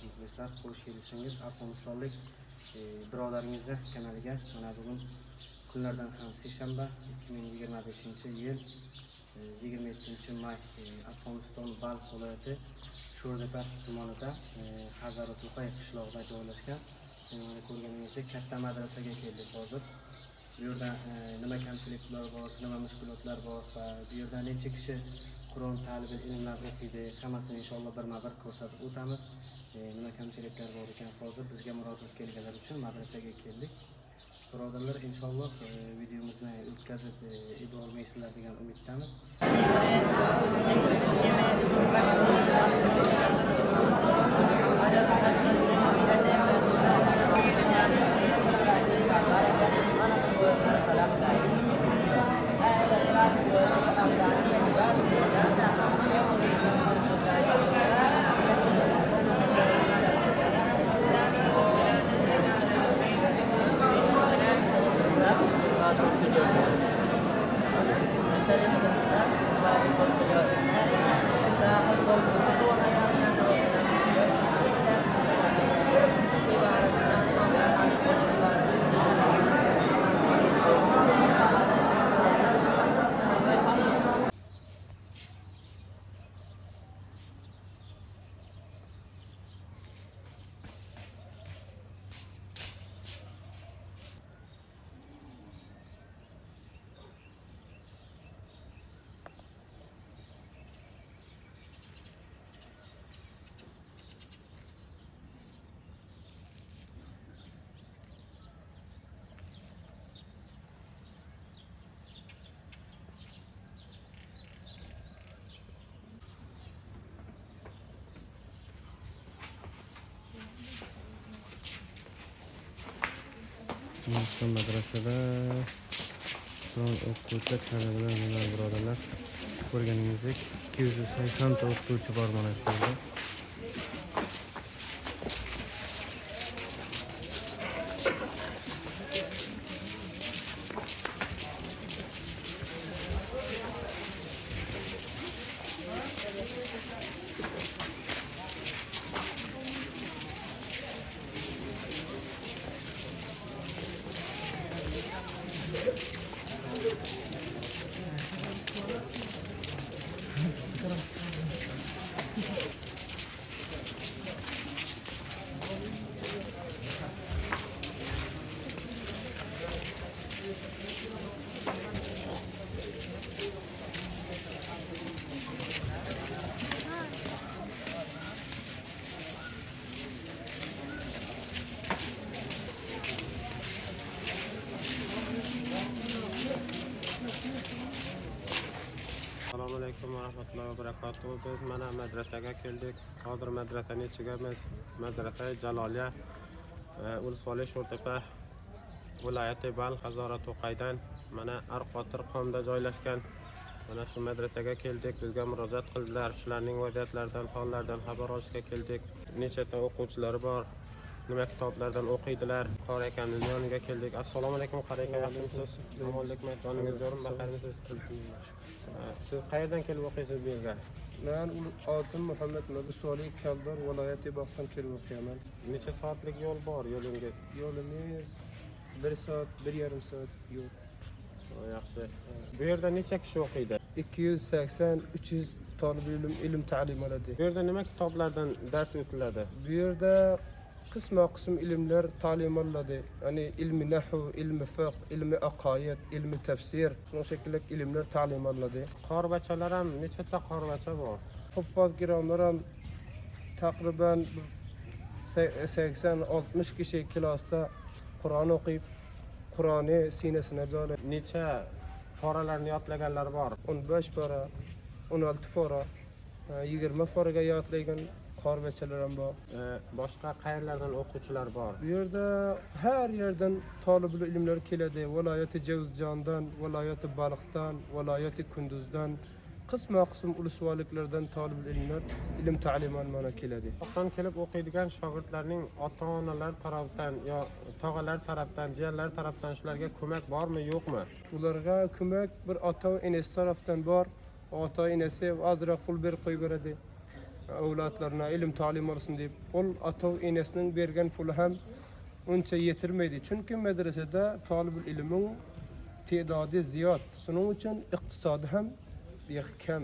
muxlislar, xush kelibsiz. Afg'onistonlik birodaringizni kanaliga. Mana bugun kunlardan ham seshanba 2025-yil 27-may Afg'oniston Balx viloyati Sho'rtepa tumanida Hazaratuqay qishlog'ida joylashgan. Mana ko'rganingizdek katta madrasaga keldik hozir. Bu yerda nima kamchiliklar bor, nima mushkulotlar bor va bu yerda necha kishi Qur'on ta'lim ilmlar o'qiydi, hammasini inshaalloh birma-bir ko'rsatib o'tamiz. Nima kamchiliklar bor ekan, hozir bizga murojaat qilganlar uchun madrasaga keldik. Birodarlar, inshaalloh videomizni o'tkazib yubormaysizlar degan umiddamiz. Afg'oniston madrasada Qur'on o'qituvchi kanalidan mana birodarlar ko'rganingizdek 280 ta o'qituvchi bor mana shu yerda. Assalomu alaykum va rahmatullohi va barakatuh. Biz mana madrasaga keldik. Hozir madrasaning ichigamiz. Madrasa Jaloliya Ulsvoli Sho'rtepa viloyati Balx Hazaratuqaydan mana Arqotir qomda joylashgan. Mana shu madrasaga keldik. Bizga murojaat qildilar. Shularning vaziyatlaridan, hollaridan xabar olishga keldik. Nechta o'quvchilari bor, nima kitoblardan o'qiydilar. Qori akamning yoniga keldik. Assalomu alaykum, Qori aka, yaxshimisiz? Omonlikmi? Joningiz yo'qmi? Baxarmisiz? Siz qayerdan kelib o'qiysiz bu yerga? Men adım Muhammed Ulsvoli Kaldor viloyati Balxdan kelib o'qiyman. Necha soatlik yo'l bor yo'lingiz? Yo'limiz 1 soat, 1,5 soat yo'l. Yaxshi. Bu yerda necha kishi o'qiydi? 280-300 talib ilm ta'lim oladi. Bu yerda nima kitoblardan dars o'tiladi? Bu yerda qisma-qism ilmlar ta'lim oladi. Ya'ni ilmi nahv, ilmi fiqh, ilmi aqoid, ilmi tafsir, shunday şekilde ilmlar ta'lim oladi. Qorbachalar ham nechta qorbacha bor? Huffoz kiromlar ham taqriban 80-60 kishi klassda Qur'on o'qib, Qur'onni sinasine joylab. Necha poralarni yodlaganlar bor? 15 pora, 16 pora, 20 poraga yodlagan qorbachalar ham bor. Boshqa qayerlardan o'quvchilar bor? Bu yerda har yerdan talib ilmlar keladi. Viloyati Jovzjondan, viloyati Balxdan, viloyati Kunduzdan, qisma-qism ulsvoliklardan talib ilmlar ilm ta'lim olmana keladi. Uzoqdan kelib o'qiydigan shogirdlarning ota-onalar tarafdan yo tog'alar tarafdan, jiyanlar tarafdan shularga ko'mak bormi, yo'qmi? Ularga ko'mak bir ota va enasi tarafdan bor. Ota-enasi ozroq pul berib qo'yib beradi. avlodlarına ilim ta'lim olsun deb ol ata we enesinin bergen pulu hem uncha yetirmeydi. Çünkü medresede talib ilmin tedadı ziyad. Şunun için iqtisadi hem kam.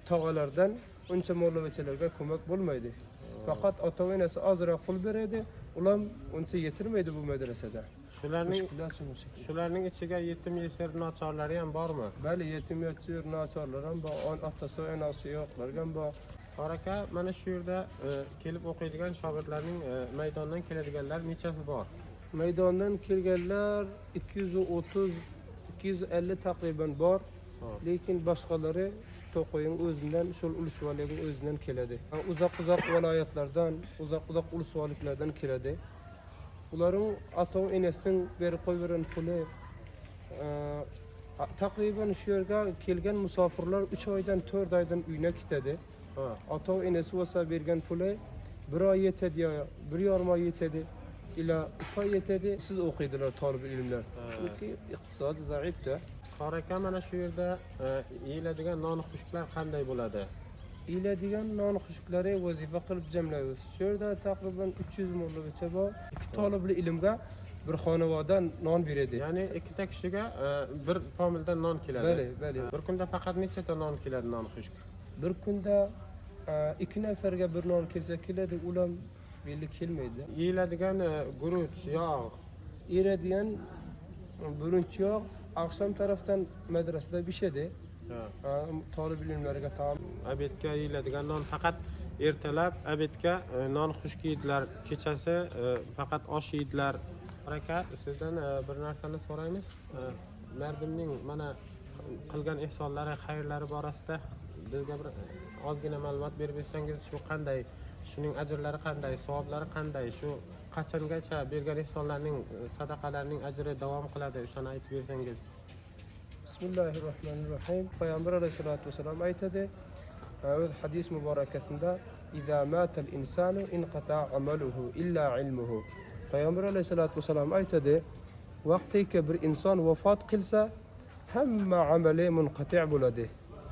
Tağalardan uncha mollaveçilerge kömek bulmaydı. Fakat ata we enesi azra pul beredi. Ulam uncha yetirmeydi bu medresede. Shularning ichiga yetim yesir nochorlari ham bormi? Bali yetim yesir nochorlar ham bor, atasi enasi yo'qlar ham bor. Aka, mana shu yerda kelib o'qiydigan shogirdlarning maydondan keladiganlar nechasi bor? Maydondan kelganlar 230-250 takriben bor. Lekin boshqalari To'qoyning o'zidan, shul ulusvolikning o'zidan keladi. Uzoq viloyatlardan, uzoq ulusvoliklardan keladi. Uların ata ve enesining berib qo'ygan puli takriben shu yerga kelgan musofirlar 3 oydan 4 oydan uyuna ketadi. Ata ve enesi olsa bergan puli 1 oy yetadi ya 1,5 oy yetadi. Ila 2 oy yetadi. Siz o'qiydilar talib ilmlar. Chunki iqtisod zaifda. Aka, mana shu yerda yeyiladigan non-xushklar qanday bo'ladi? Yeyiladigan non-xushklari vazifa qilib jamlaymiz. Shu yerda takriben 300 mollacha bor. 2 talibli ilmga bir xonavadan non beradi. Ya'ni ikkita kishiga bir pomildan non keladi. Bali. Bir kunda faqat nechta non keladi non-xushk? Bir kunda 2 nafarga bir non kelsa keladi, ulam belli kelmaydi. Yeyiladigan guruch, yog', Yeyiladigan burunch yog' akşam tarafdan madrasada pishadi. Talib ilmlarga taom. Abedga yeyiladigan non faqat ertalab, abedga non xushk yeydilar, kechasi faqat osh yeydilar. Aka, sizdan bir narsani so'raymiz. Mardimning mana qilgan ehsonlari, xayrlari borasida bizga bir ozgina ma'lumot berib bersangiz, shu qanday, shuning ajrlari qanday, savoblari qanday, shu qachongacha bergan ehsonlarning, sadaqalarning ajri davom qiladi, o'shani aytib bersangiz. Bismillahirrahmanirrahim. Peygamber aleyhissalatu vesselam aytadi. Hadis mübarekesinde "İza matal insanu inqata amaluhu illa ilmuhu." Peygamber aleyhissalatu vesselam aytadi. Vaqtiki bir inson vafot qilsa, hamma amali munqati' bo'ladi.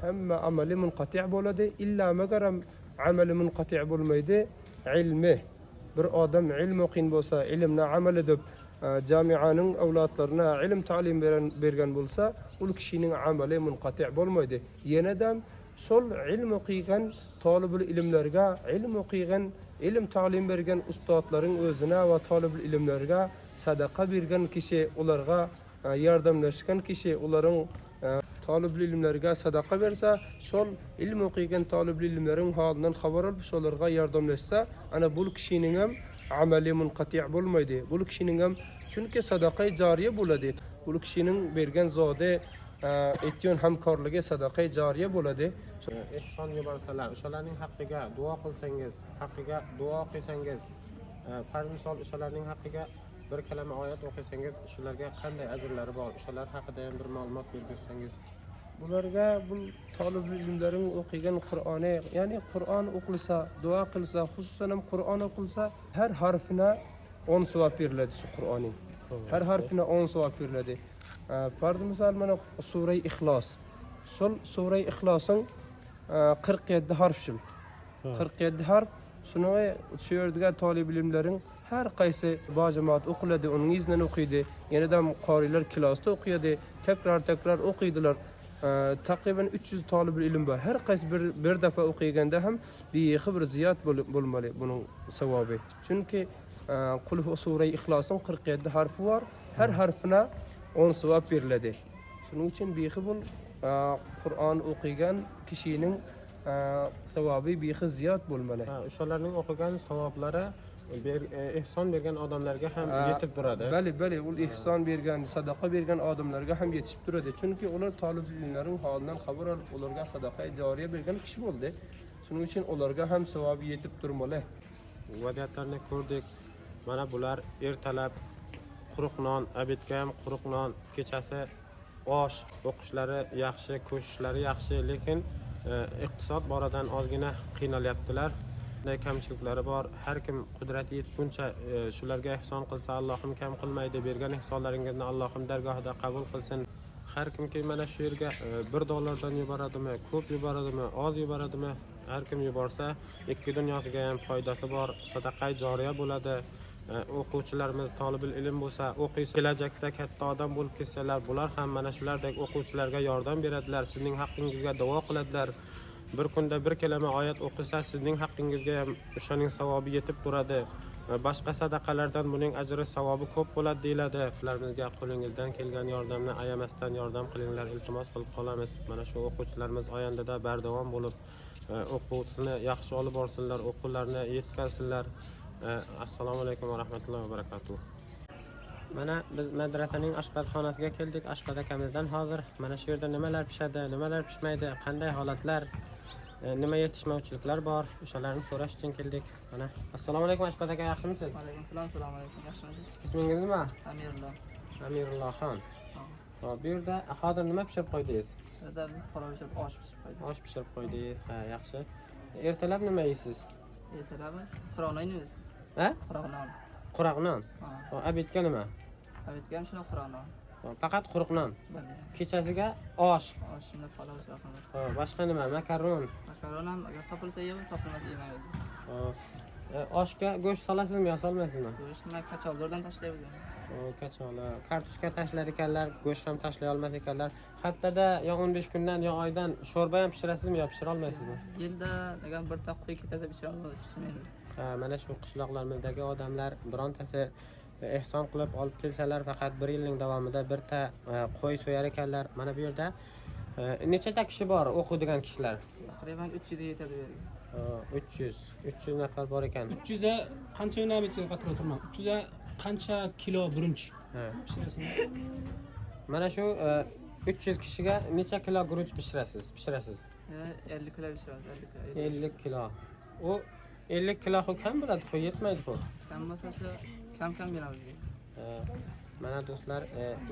Hamma amali munqati' bo'ladi, illa magaram amali munqati' bo'lmaydi, ilmi. Bir odam ilm o'qigan bo'lsa, ilmni amal edib jamianing avlodlarına ilim ta'lim bergan bo'lsa, ul kishining amali munqati' bo'lmaydi. Yenadam sol ilm o'qigan talibul ilmlarga, ilm o'qigan, ilm ta'lim bergan ustodlarning o'zina va talibul ilmlarga sadaqa bergan kishi, ularga yordamlashgan kishi, ularning talibul ilmlarga sadaqa bersa, sol ilm o'qigan talibul ilmlarning holidan xabar olib, ularga yordamlashsa, ana bu kishining ham amali munqati' bo'lmaydi. Bu kishining ham chunki sadaqa jariya bo'ladi. Bu kishining bergan zodi etgan hamkorligi sadaqa jariya bo'ladi. Ehson yuborsalar, o'shalarning haqqiga duo qilsangiz, haqqiga duo qilsangiz, farz misol o'shalarning haqqiga bir kalima oyat o'qisangiz, shularga qanday ajrlari bor? O'shalar haqida ham bir ma'lumot bersangiz. Bularga bu talib ilmlaring o'qigan Qur'oni, ya'ni Qur'on o'qilsa, duo qilsa, xususan ham Qur'on o'qilsa, har harfina 10 savob beriladi shu Qur'onning. Har harfina 10 savob beriladi. Farz misol mana sura Ixlos. Sura Ixlosning 47 harf shul. 47 harf. Shuni shu yerdagi talib ilmlaring har qaysi bojamat o'qiladi, uning izidan o'qiydi. Yanada qorilar klasda o'qiydi, takrar o'qiydilar. Takriben 300 talib ilm var. Her qaysi bir defa o'qiganda ham bexi bir ziyod bo'lmali buning savobi. Chunki Qul sura Ixlosning 47 harfi var. Her harfina 10 savob beriladi. Shuning uchun bexi bu Qur'on o'qigan kishining savobi bexi ziyod bo'lmali. O'shalarning o'qigan savoblari ehson bergan odamlarga ham yetib turadi. Bali, ul ihson bergan, sadaqa bergan odamlarga ham yetishib turadi. Chunki ular talib ilmlarning holidan xabar olib, ularga sadaqa joriya bergan kishi bo'ldi. Shuning uchun ularga ham savobi yetib turmali. Vaziyatlarni ko'rdik. Mana bular ertalab quruq non, abedga ham quruq non, kechasi osh, o'qishlari yaxshi, ko'shishlari yaxshi, lekin iqtisod boradan ozgina qiynalyaptilar. Kamchiliklari bor. Har kim qudrati yetguncha shularga ihson qilsa, Allohim kam qilmaydi. Bergan ihsonlaringizni Allohim dargohida qabul qilsin. Har kimki mana shu yerga $1 yuboradimi, ko'p yuboradimi, oz yuboradimi, har kim yuborsa ikki dunyosiga ham foydasi bor, sadaqai joriya bo'ladi. O'quvchilarimiz tolibul ilm bo'lsa, o'qiysa, kelajakda katta odam bo'lib ketsalar, bular ham mana shulardek o'quvchilarga yordam beradilar, sizning haqqingizga duo qiladilar. Bir kunda bir kalima oyat o'qisa, sizning haqqingizga ham o'shaning savobi yetib turadi. Boshqa sadaqalardan buning ajri savobi ko'p bo'ladi deyiladi. Sizlarimizga qo'lingizdan kelgan yordamni ayamasdan yordam qilinglar, iltimos qilib qolamiz. Mana shu o'quvchilarimiz oyandada bardavom bo'lib o'quvini yaxshi olib borsinlar, o'quvlarni yetkazsinlar. Assalomu alaykum va rahmatullohi va barakatuh. Mana biz madrasaning oshpazxonasiga keldik. Oshpaz akamizdan hozir mana shu yerda nimalar pishadi, nimalar pishmaydi, qanday holatlar, nima yetishmovchiliklar bor, o'shalarni so'rash uchun keldik. Mana assalomu alaykum oshpaz aka, yaxshimisiz? Alaykum assalom, assalomu alaykum. Yaxshimisiz? Ismingiz nima? Amirulloh. Amirulloh xon. Hop, bu yerda hozir nima pishirib qo'ydingiz? Burada palov pishirib, osh pishirib qo'ydik. Osh pishirib qo'ydingiz. Ha, yaxshi. Ertalab nima yeysiz? Ertalab quroq non yeymiz. Ha? Quroq non. Quruq non. Ha. Hop, obedga nima? Obedga ham shuna quroq non. Hop, faqat quruq non. Bale. Kechasiga osh. Osh shunda palov pishiramiz. Hop, boshqa nima? Makaron. Makaron ham agar topilsa yeymiz, topilmasa yemaymiz. Hop. Oshga go'sht solasizmi yo solmaysizmi? Go'shtni kachollardan tashlaymiz. Kachola, kartoshka tashlar ekanlar, go'sht ham tashlay olmas ekanlar. Haftada yo 15 kundan yo oydan sho'rba ham pishirasizmi yo pishira olmaysizmi? Yilda agar bir ta qo'y ketadi pishiramiz. Ha, mana shu qishloqlarimizdagi odamlar birontasi ehson qilib olib kelsalar, faqat 1 yilning davomida bir ta qo'y so'yar ekanlar. Mana bu yerda nechata kishi bor o'qiydigan kishilar? Taqriban 300 ga yetadi bu yerga. 300 nafar bor ekan. 300 ga qancha unamiga qatira o'tirman. 300 ga qancha kilo birinchi Ha. pishirasiz? Mana shu 300 kishiga necha kilo guruch pishirasiz? 50 kilo pishiramiz, 50 kilo. 50 kilo. U 50 kilo kam bo'ladi, qo'y yetmaydi bu. Kam bo'lsa kam beramiz. Mana do'stlar,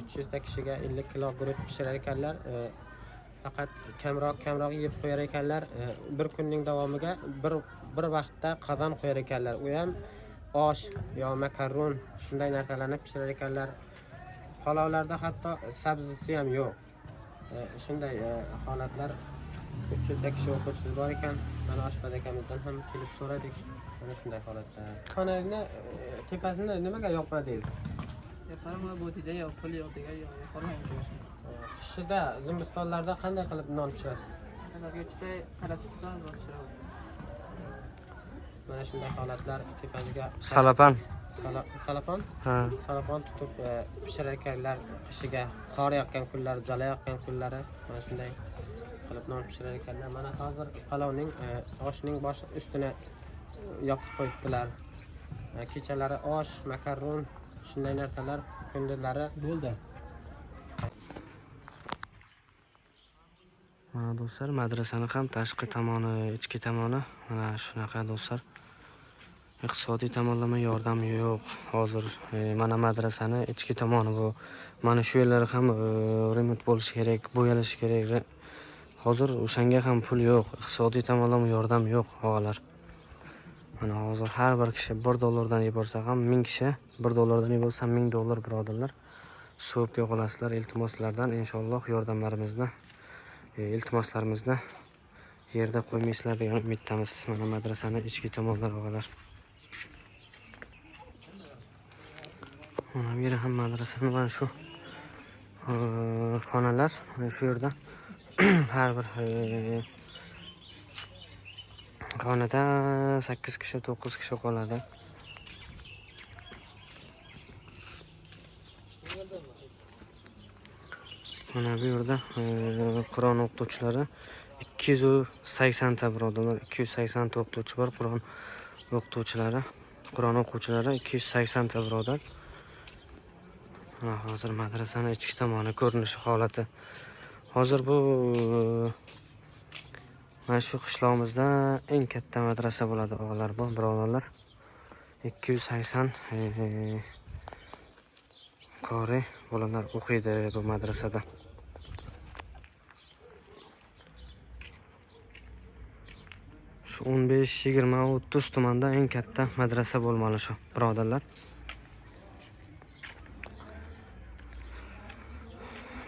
300 ta kishiga 50 kilo guruch pishirar ekanlar. Faqat kamroq yeb qo'yar ekanlar. Bir kunning davomiga bir vaqtda qozon qo'yar ekanlar. U ham osh yo makaron shunday narsalarni pishirar ekanlar. Palovlarda hatto sabzisi ham yo'q. Shunday holatlar 300 ta kishi o'quvchisi bor ekan. Mana oshpaz akamizdan ham kelib so'radik. Mana shunday holatda. Xonangizni tepasini nimaga yopmadingiz? Yaparim bu tija yo'q, pul yo'q degan yo'q. Qolmaydi. Qishida, zimistonlarda qanday qilib non pishirasiz? Qanaqaga chita talat tutamiz va pishiramiz. Mana shunday holatlar tepasiga Salapan. Salapon? Ha. Salapon tutib pishirar ekanlar qishiga. Qor yoqqan kunlar, jala yoqqan kunlari mana shunday qilib non pishirar ekanlar. Mana hozir palovning oshning bosh ustini yopib qo'yibdilar. Kechalari osh, makaron shunday narsalar, kunduzlari Bo'ldi. Mana do'stlar, madrasani ham tashqi tomoni, ichki tomoni mana shunaqa do'stlar. Iqtisodiy tomonlama yordam yo'q. Hozir mana madrasani ichki tomoni bu. Mana shu yerlar ham remont bo'lishi kerak, bo'yalishi kerak. Hozir o'shanga ham pul yo'q. Iqtisodiy tomonlama yordam yo'q, og'alar. Mana hozir har bir kishi $1 yuborsa ham 1000 kishi $1 yuborsa $1000 birodarlar. So'pga qolasizlar, iltimoslardan inshaalloh yordamlarimizni iltimoslarimizni yerda qo'ymaysizlar degan umiddamiz. Mana madrasani ichki tomonlar og'alar. Mana bu yerda ham madrasani mana shu xonalar mana shu yerda har bir xonada 8 kishi, 9 kishi qoladi. Mana bu yerda Qur'on o'qituvchilari 280 ta birodarlar, 280 ta o'qituvchi bor. Qur'on o'quvchilari 280 ta birodar. Hozir madrasani ichki tomoni ko'rinishi holati. Hozir bu mana shu qishlog'imizda eng katta madrasa bo'ladi, og'alar bu birodarlar. 280 qori bolalar o'qiydi bu madrasada. Shu 15, 20, 30 tumanda eng katta madrasa bo'lmali shu birodarlar.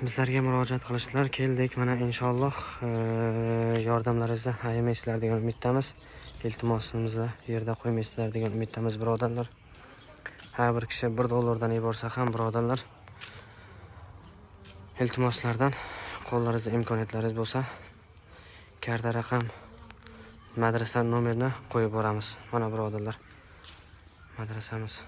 bizlarga murojaat qilishdilar, keldik. Mana inshaalloh yordamlaringizni ayamaysizlar degan umiddamiz. Iltimosimizni yerda qo'ymaysizlar degan umiddamiz, birodarlar. Har bir kishi $1 dan yuborsa ham, birodarlar, iltimoslardan qo'llaringizda imkoniyatlaringiz bo'lsa, karta raqam, madrasa nomerini qo'yib boramiz. Mana birodarlar, madrasamiz.